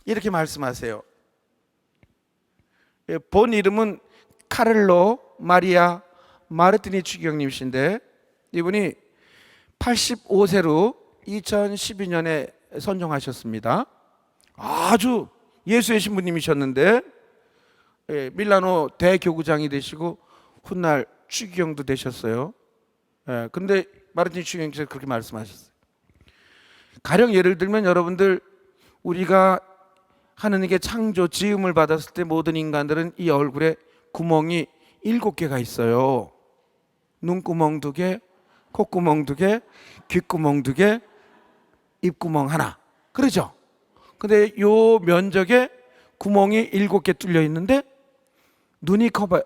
이렇게 말씀하세요. 예, 본 이름은 카를로 마리아 마르티니 추기경님이신데 이분이 85세로 2012년에 선종하셨습니다. 아주 예수의 신부님이셨는데 예, 밀라노 대교구장이 되시고 훗날 추기경도 되셨어요. 예, 근데 마르티니 추기경께서 그렇게 말씀하셨어요. 가령 예를 들면 여러분들 우리가 하느님께 창조 지음을 받았을 때 모든 인간들은 이 얼굴에 구멍이 7개가 있어요. 눈구멍 2개, 콧구멍 2개, 귓구멍 2개, 입구멍 하나. 그러죠? 근데 요 면적에 구멍이 7개 뚫려 있는데 눈이 커봐야,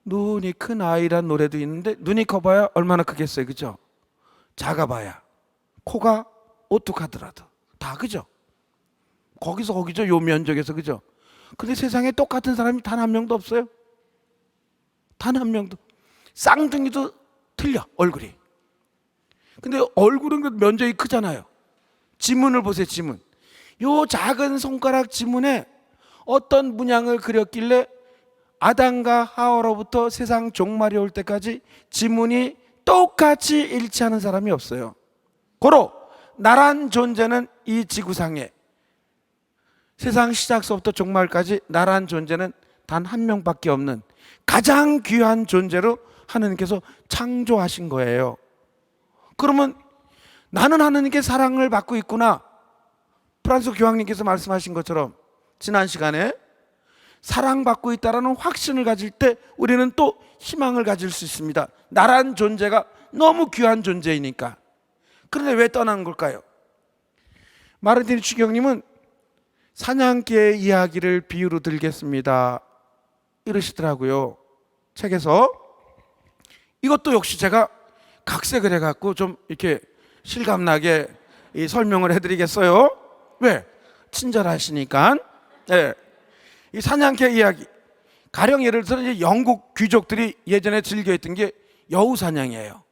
눈이 큰 아이란 노래도 있는데 눈이 커봐야 얼마나 크겠어요, 그죠? 작아봐야 코가 오뚝하더라도 다, 그죠? 거기서 거기죠, 요 면적에서, 그죠? 근데 세상에 똑같은 사람이 단 한 명도 없어요. 단 한 명도. 쌍둥이도 틀려, 얼굴이. 근데 얼굴은 그 면적이 크잖아요. 지문을 보세요, 지문. 요 작은 손가락 지문에 어떤 문양을 그렸길래 아담과 하와로부터 세상 종말이 올 때까지 지문이 똑같이 일치하는 사람이 없어요. 고로 나란 존재는 이 지구상에 세상 시작서부터 종말까지 나란 존재는 단 한 명밖에 없는 가장 귀한 존재로 하느님께서 창조하신 거예요. 그러면 나는 하느님께 사랑을 받고 있구나. 프란스 교황님께서 말씀하신 것처럼 지난 시간에 사랑받고 있다는 확신을 가질 때 우리는 또 희망을 가질 수 있습니다. 나란 존재가 너무 귀한 존재이니까. 그런데 왜 떠난 걸까요? 마르티니 추기경님은 사냥개의 이야기를 비유로 들겠습니다 이러시더라고요. 책에서. 이것도 역시 제가 각색을 해갖고 좀 이렇게 실감나게 설명을 해드리겠어요. 왜? 친절하시니까. 네. 이 사냥개 이야기, 가령 예를 들어 이제 영국 귀족들이 예전에 즐겨했던 게 여우 사냥이에요.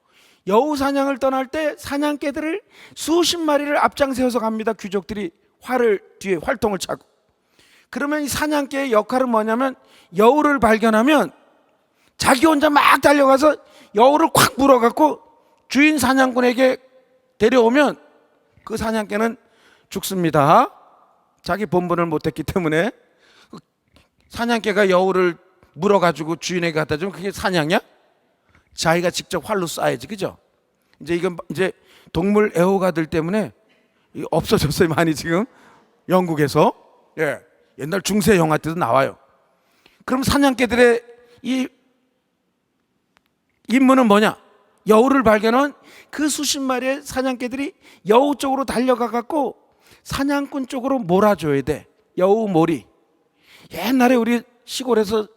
여우 사냥을 떠날 때 사냥개들을 수십 마리를 앞장 세워서 갑니다. 귀족들이 활을 뒤에 활통을 차고. 그러면 이 사냥개의 역할은 뭐냐면 여우를 발견하면 자기 혼자 막 달려가서 여우를 콱 물어갖고 주인 사냥꾼에게 데려오면 그 사냥개는 죽습니다. 자기 본분을 못했기 때문에. 사냥개가 여우를 물어가지고 주인에게 갖다 주면 그게 사냥이야? 자기가 직접 활로 쏴야지, 그죠? 이건 이제 동물 애호가들 때문에 없어졌어요, 많이 지금 영국에서. 예, 옛날 중세 영화 때도 나와요. 그럼 사냥개들의 이 임무는 뭐냐? 여우를 발견한 그 수십 마리의 사냥개들이 여우 쪽으로 달려가 갖고 사냥꾼 쪽으로 몰아줘야 돼. 여우 몰이. 옛날에 우리 시골에서,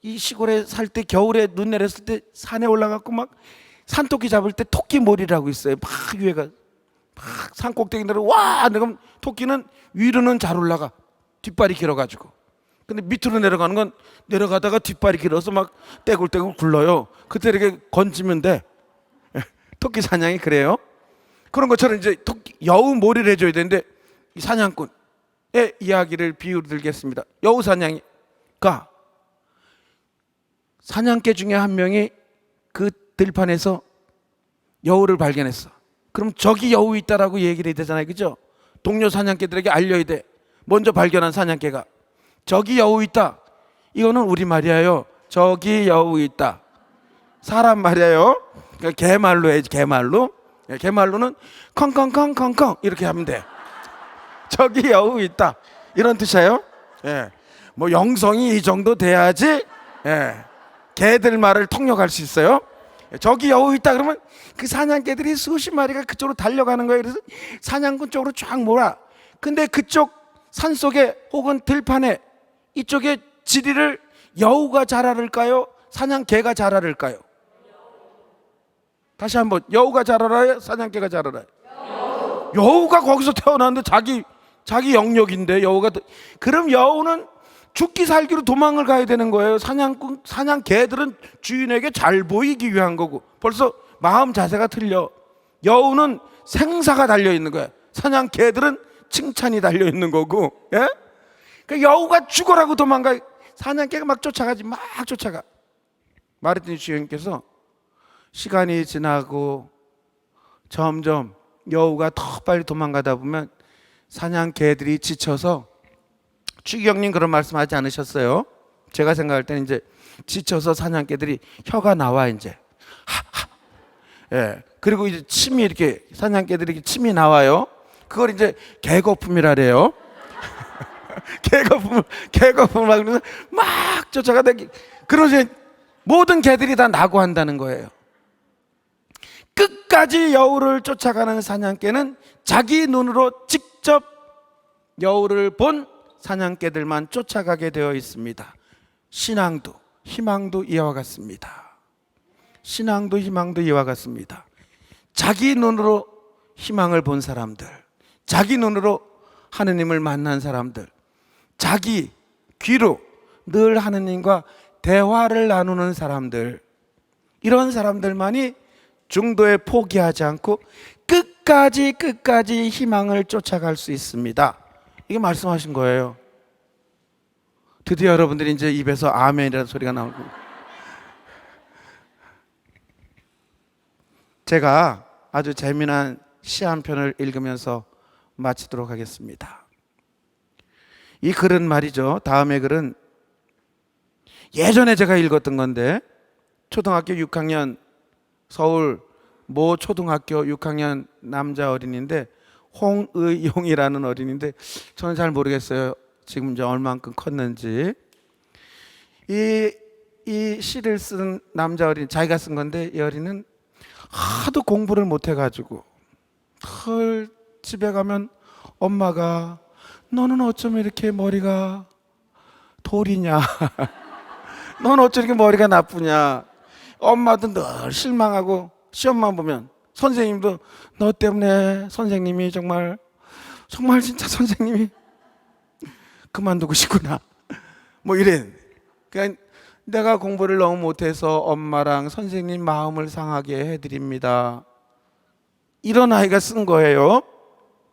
이 시골에 살 때 겨울에 눈 내렸을 때 산에 올라가고 막 산토끼 잡을 때 토끼 몰이라고 있어요. 막 위에가 막 산꼭대기 내려 와, 그럼 토끼는 위로는 잘 올라가, 뒷발이 길어가지고. 근데 밑으로 내려가는 건 내려가다가 뒷발이 길어서 막 떼굴떼굴 굴러요. 그때 이렇게 건지면 돼. 토끼 사냥이 그래요. 그런 것처럼 이제 여우 몰이를 해줘야 되는데 이 사냥꾼의 이야기를 비유로 들겠습니다. 여우 사냥이가 사냥개 중에 한 명이 그 들판에서 여우를 발견했어. 그럼 저기 여우 있다라고 얘기를 해야 되잖아요, 그죠? 동료 사냥개들에게 알려야 돼. 먼저 발견한 사냥개가 저기 여우 있다. 이거는 우리말이에요. 저기 여우 있다. 사람 말이에요. 그러니까 개말로 해야지. 개말로. 개말로는 컹컹컹컹컹 이렇게 하면 돼. 저기 여우 있다 이런 뜻이에요. 예. 뭐 영성이 이 정도 돼야지 개들 말을 통역할 수 있어요. 저기 여우 있다 그러면 그 사냥개들이 수십 마리가 그쪽으로 달려가는 거예요. 그래서 사냥꾼 쪽으로 쫙 몰아. 근데 그쪽 산속에 혹은 들판에 이쪽에 지리를 여우가 잘 알을까요? 사냥개가 잘 알을까요? 다시 한번, 여우가 잘 알아요? 사냥개가 잘 알아요? 여우가 거기서 태어났는데 자기 영역인데 여우가. 그럼 여우는 죽기 살기로 도망을 가야 되는 거예요. 사냥개들은 주인에게 잘 보이기 위한 거고. 벌써 마음 자세가 틀려. 여우는 생사가 달려 있는 거야. 사냥개들은 칭찬이 달려 있는 거고. 예? 그 여우가 죽어라고 도망가. 사냥개가 막 쫓아가지. 막 쫓아가. 말했더니 주인께서 시간이 지나고 점점 여우가 더 빨리 도망가다 보면 사냥개들이 지쳐서, 추기경님 그런 말씀하지 않으셨어요? 제가 생각할 때는 이제 지쳐서 사냥개들이 혀가 나와 이제 하하. 예. 그리고 이제 침이 이렇게 사냥개들이 이렇게 침이 나와요. 그걸 이제 개거품이라래요. 개거품을 막 그러면서 막 쫓아가다. 그러지 모든 개들이 다 낙오한다는 거예요. 끝까지 여우를 쫓아가는 사냥개는 자기 눈으로 직접 여우를 본 사냥개들만 쫓아가게 되어 있습니다. 신앙도 희망도 이와 같습니다. 신앙도 희망도 이와 같습니다. 자기 눈으로 희망을 본 사람들, 자기 눈으로 하느님을 만난 사람들, 자기 귀로 늘 하느님과 대화를 나누는 사람들, 이런 사람들만이 중도에 포기하지 않고 끝까지 희망을 쫓아갈 수 있습니다. 이게 말씀하신 거예요. 드디어 여러분들이 이제 입에서 아멘이라는 소리가 나오고. 제가 아주 재미난 시 한 편을 읽으면서 마치도록 하겠습니다. 이 글은 말이죠, 다음의 글은 예전에 제가 읽었던 건데, 초등학교 6학년 서울 모 초등학교 6학년 남자 어린이인데, 홍의용이라는 어린이인데 저는 잘 모르겠어요. 지금 이제 얼만큼 컸는지. 이 시를 쓴 남자 어린이, 자기가 쓴 건데, 이 어린이는 하도 공부를 못 해가지고 집에 가면 엄마가 너는 어쩜 이렇게 머리가 돌이냐 넌 어쩜 이렇게 머리가 나쁘냐. 엄마도 늘 실망하고, 시험만 보면 선생님도 너 때문에 선생님이 정말 진짜 선생님이 그만두고 싶구나 뭐 이래. 그러니까 내가 공부를 너무 못해서 엄마랑 선생님 마음을 상하게 해드립니다. 이런 아이가 쓴 거예요.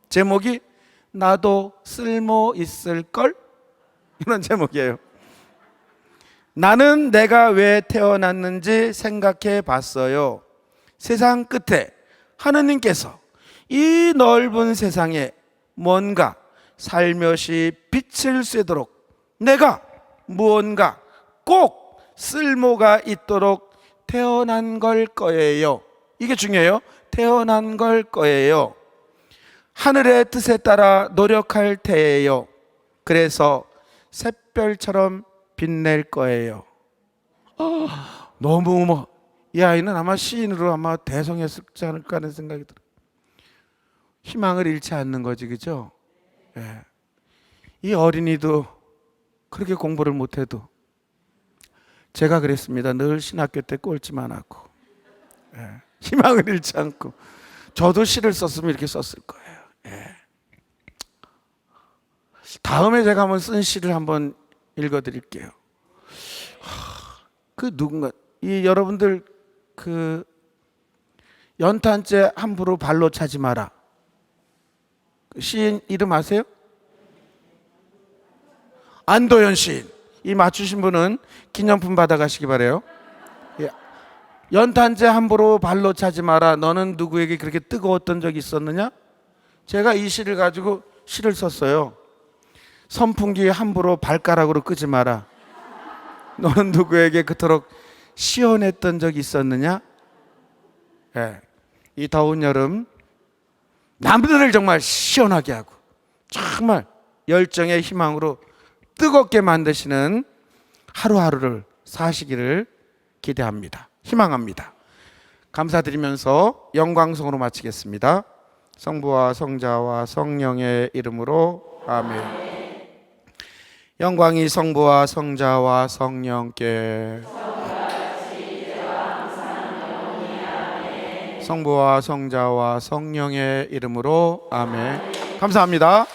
제목이 나도 쓸모 있을걸? 이런 제목이에요. 나는 내가 왜 태어났는지 생각해 봤어요. 세상 끝에 하느님께서 이 넓은 세상에 뭔가 살며시 빛을 쐬도록 내가 무언가 꼭 쓸모가 있도록 태어난 걸 거예요. 이게 중요해요. 태어난 걸 거예요. 하늘의 뜻에 따라 노력할 테예요. 그래서 샛별처럼 빛낼 거예요. 너무 이 아이는 아마 시인으로 아마 대성했지 않을까 하는 생각이 들어요. 희망을 잃지 않는 거지, 그죠? 예. 이 어린이도 그렇게 공부를 못해도, 제가 그랬습니다. 늘 신학교 때 꼴찌만 하고, 예. 희망을 잃지 않고. 저도 시를 썼으면 이렇게 썼을 거예요. 예. 다음에 제가 한번 쓴 시를 한번 읽어드릴게요. 그 누군가 이 여러분들 그 연탄재 함부로 발로 차지 마라. 시인 이름 아세요? 안도현 시인. 이 맞추신 분은 기념품 받아가시기 바래요. 예. 연탄재 함부로 발로 차지 마라. 너는 누구에게 그렇게 뜨거웠던 적이 있었느냐? 제가 이 시를 가지고 시를 썼어요. 선풍기 함부로 발가락으로 끄지 마라. 너는 누구에게 그토록 시원했던 적이 있었느냐? 예. 이 더운 여름 남들을 정말 시원하게 하고 정말 열정의 희망으로 뜨겁게 만드시는 하루하루를 사시기를 기대합니다. 희망합니다. 감사드리면서 영광송으로 마치겠습니다. 성부와 성자와 성령의 이름으로 아멘. 영광이 성부와 성자와 성령께, 성부와 성자와 성령의 이름으로 아멘. 감사합니다.